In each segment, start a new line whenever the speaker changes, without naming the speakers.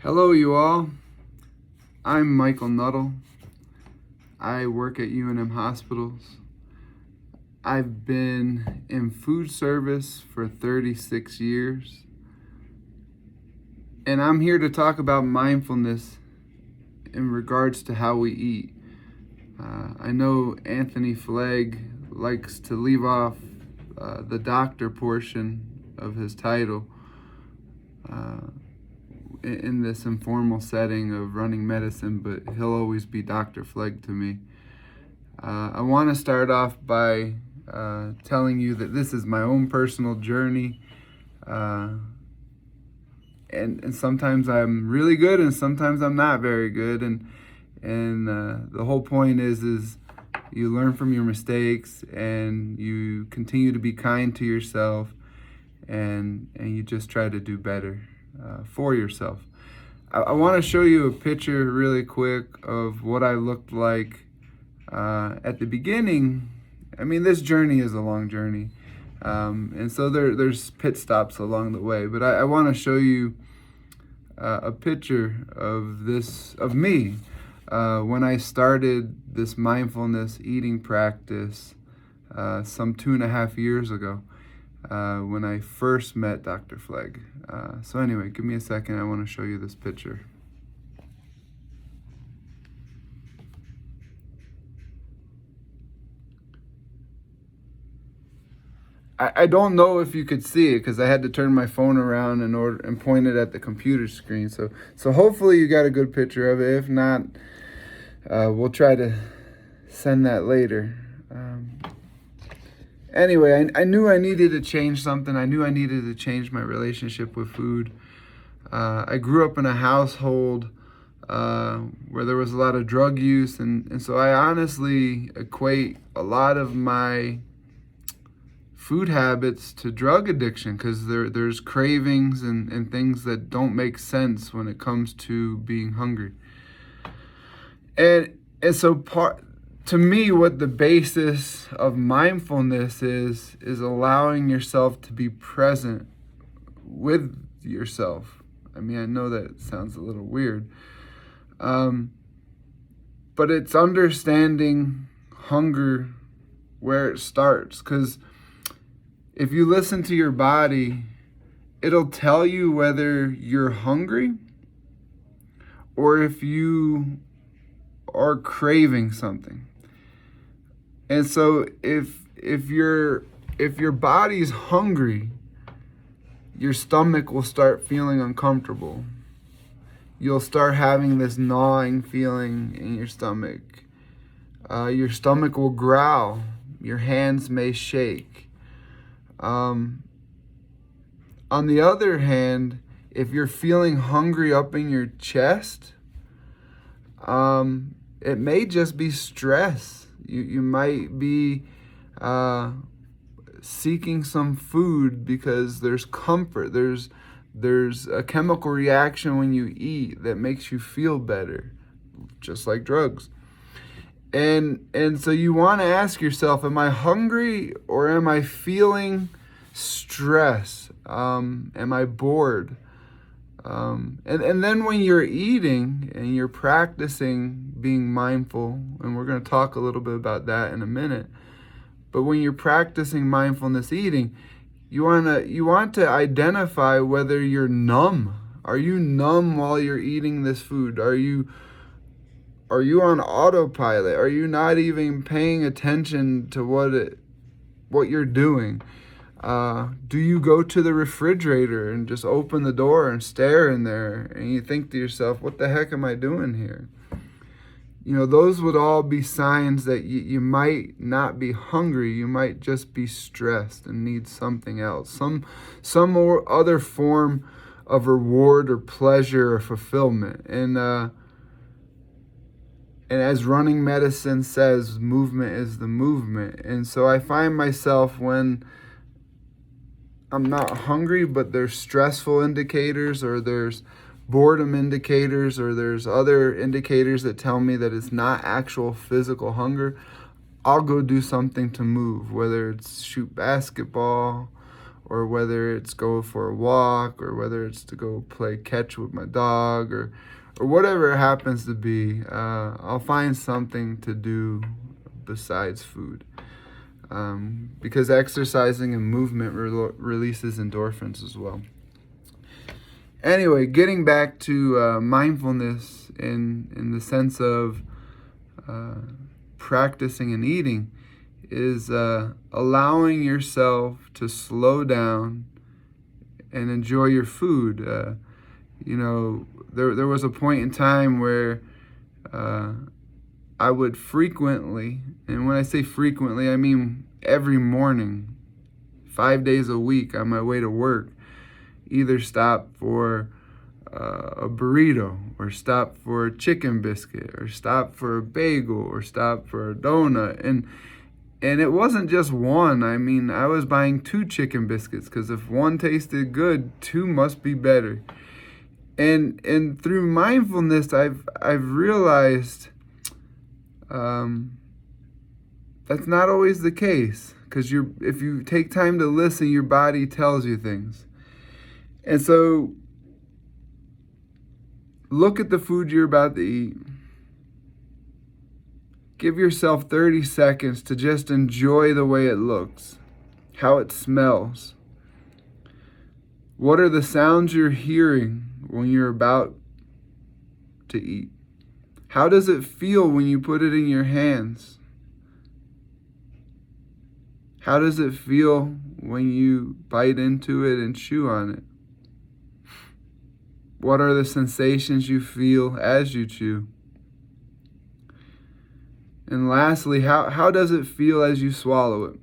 Hello, you all. I'm Michael Nuttall. I work at UNM Hospitals. I've been in food service for 36 years. And I'm here to talk about mindfulness in regards to how we eat. I know Anthony Flegg likes to leave off the doctor portion of his title in this informal setting of running medicine, but he'll always be Dr. Flegg to me. I want to start off by telling you that this is my own personal journey, and sometimes I'm really good and sometimes I'm not very good, and the whole point is you learn from your mistakes and you continue to be kind to yourself, and you just try to do better for yourself. I want to show you a picture really quick of what I looked like at the beginning. I mean, this journey is a long journey, and so there's pit stops along the way, but I want to show you a picture of me when I started this mindfulness eating practice some 2.5 years ago, when I first met Dr. Flegg. So anyway, give me a second. I want to show you this picture. I don't know if you could see it because I had to turn my phone around and point it at the computer screen. So hopefully you got a good picture of it. If not, we'll try to send that later. Anyway, I knew I needed to change something. I knew I needed to change my relationship with food. I grew up in a household where there was a lot of drug use, and so I honestly equate a lot of my food habits to drug addiction, because there's cravings and things that don't make sense when it comes to being hungry. And so to me, what the basis of mindfulness is allowing yourself to be present with yourself. I mean, I know that sounds a little weird, but it's understanding hunger where it starts. Because if you listen to your body, it'll tell you whether you're hungry or if you are craving something. And so if your body's hungry, your stomach will start feeling uncomfortable. You'll start having this gnawing feeling in your stomach. Your stomach will growl. Your hands may shake. On the other hand, if you're feeling hungry up in your chest, it may just be stress. You might be seeking some food because there's comfort. There's a chemical reaction when you eat that makes you feel better, just like drugs. And so you want to ask yourself, am I hungry or am I feeling stress? Am I bored? And then when you're eating and you're practicing being mindful, and we're going to talk a little bit about that in a minute, but when you're practicing mindfulness eating, you want to identify whether you're numb. Are you numb while you're eating this food? Are you on autopilot? Are you not even paying attention to what you're doing? Do you go to the refrigerator and just open the door and stare in there and you think to yourself, what the heck am I doing here? Those would all be signs that you might not be hungry. You might just be stressed and need something else, some or other form of reward or pleasure or fulfillment. And as running medicine says, movement is the movement. And so I find myself, when I'm not hungry, but there's stressful indicators, or there's boredom indicators, or there's other indicators that tell me that it's not actual physical hunger, I'll go do something to move, whether it's shoot basketball or whether it's go for a walk, or whether it's to go play catch with my dog, or whatever it happens to be, I'll find something to do besides food. Because exercising and movement releases endorphins as well. Anyway, getting back to mindfulness in the sense of practicing and eating is allowing yourself to slow down and enjoy your food. There was a point in time where I would frequently, and when I say frequently, I mean every morning, 5 days a week on my way to work, either stop for a burrito, or stop for a chicken biscuit, or stop for a bagel, or stop for a donut. And it wasn't just one. I mean, I was buying 2 chicken biscuits, because if one tasted good, 2 must be better. And through mindfulness, I've realized that's not always the case, because if you take time to listen, your body tells you things. And so look at the food you're about to eat. Give yourself 30 seconds to just enjoy the way it looks, how it smells. What are the sounds you're hearing when you're about to eat? How does it feel when you put it in your hands? How does it feel when you bite into it and chew on it? What are the sensations you feel as you chew? And lastly, how does it feel as you swallow it?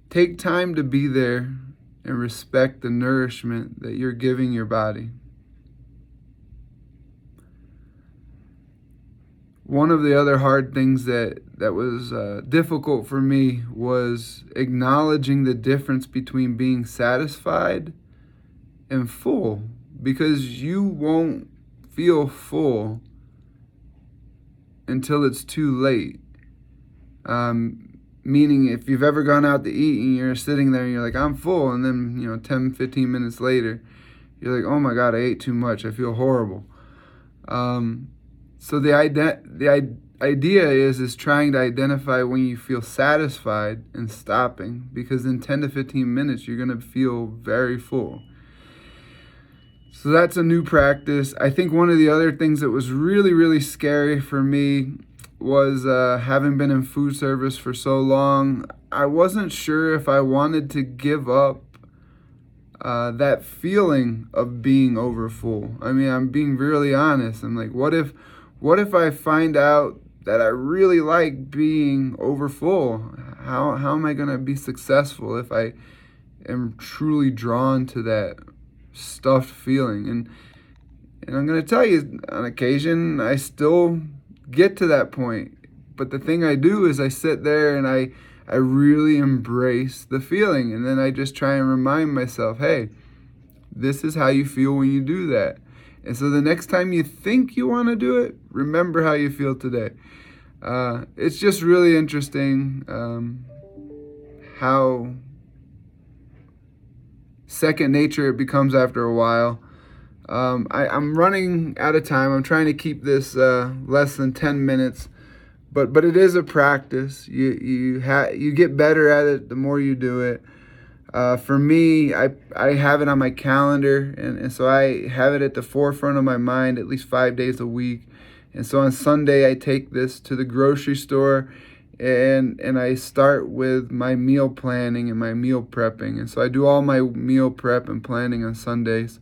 Take time to be there and respect the nourishment that you're giving your body. One of the other hard things that was difficult for me was acknowledging the difference between being satisfied and full, because you won't feel full until it's too late. Meaning, if you've ever gone out to eat and you're sitting there and you're like, I'm full, and then 10, 15 minutes later, you're like, oh my God, I ate too much. I feel horrible. So the idea is trying to identify when you feel satisfied and stopping, because in 10 to 15 minutes, you're going to feel very full. So that's a new practice. I think one of the other things that was really, really scary for me was having been in food service for so long, I wasn't sure if I wanted to give up that feeling of being overfull. I mean, I'm being really honest. I'm like, what if I find out that I really like being overfull? How am I going to be successful if I am truly drawn to that stuffed feeling? And I'm going to tell you, on occasion, I still get to that point. But the thing I do is I sit there and I really embrace the feeling. And then I just try and remind myself, hey, this is how you feel when you do that. And so the next time you think you want to do it, remember how you feel today. It's just really interesting how second nature it becomes after a while. I'm running out of time. I'm trying to keep this less than 10 minutes, but it is a practice. You get better at it the more you do it. For me, I have it on my calendar, and so I have it at the forefront of my mind at least 5 days a week. And so on Sunday, I take this to the grocery store, and I start with my meal planning and my meal prepping. And so I do all my meal prep and planning on Sundays.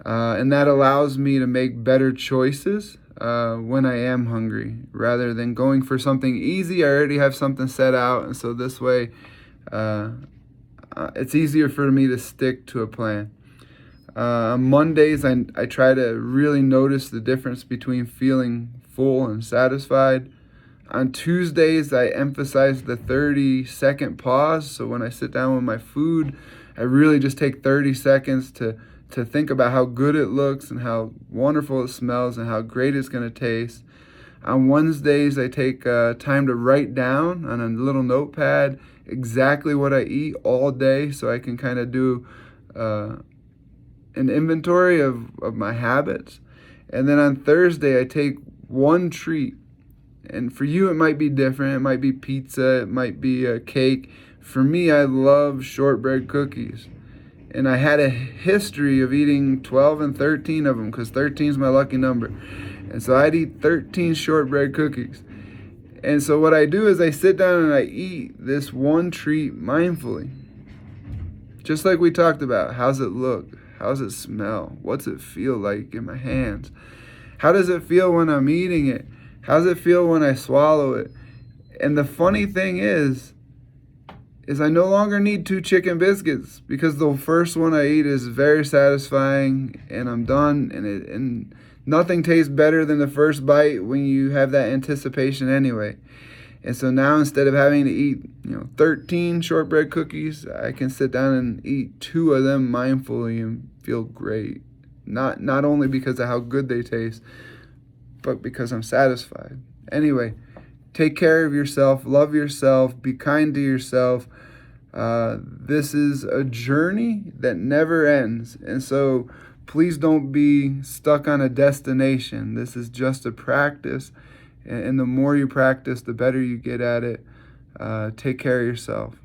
And that allows me to make better choices when I am hungry, rather than going for something easy. I already have something set out, and so this way it's easier for me to stick to a plan. On Mondays, I try to really notice the difference between feeling full and satisfied. On Tuesdays, I emphasize the 30-second pause. So when I sit down with my food, I really just take 30 seconds to think about how good it looks and how wonderful it smells and how great it's going to taste. On Wednesdays, I take time to write down on a little notepad exactly what I eat all day so I can kind of do an inventory of my habits. And then on Thursday, I take one treat. And for you, it might be different. It might be pizza. It might be a cake. For me, I love shortbread cookies. And I had a history of eating 12 and 13 of them because 13 is my lucky number. And so I'd eat 13 shortbread cookies. And so what I do is I sit down and I eat this one treat mindfully. Just like we talked about. How's it look? How's it smell? What's it feel like in my hands? How does it feel when I'm eating it? How does it feel when I swallow it? And the funny thing is I no longer need 2 chicken biscuits because the first one I eat is very satisfying and I'm done, and nothing tastes better than the first bite when you have that anticipation anyway. And so now instead of having to eat, 13 shortbread cookies, I can sit down and eat 2 of them mindfully and feel great. Not only because of how good they taste, but because I'm satisfied. Anyway, take care of yourself, love yourself, be kind to yourself. This is a journey that never ends. And so please don't be stuck on a destination. This is just a practice. And the more you practice, the better you get at it. Take care of yourself.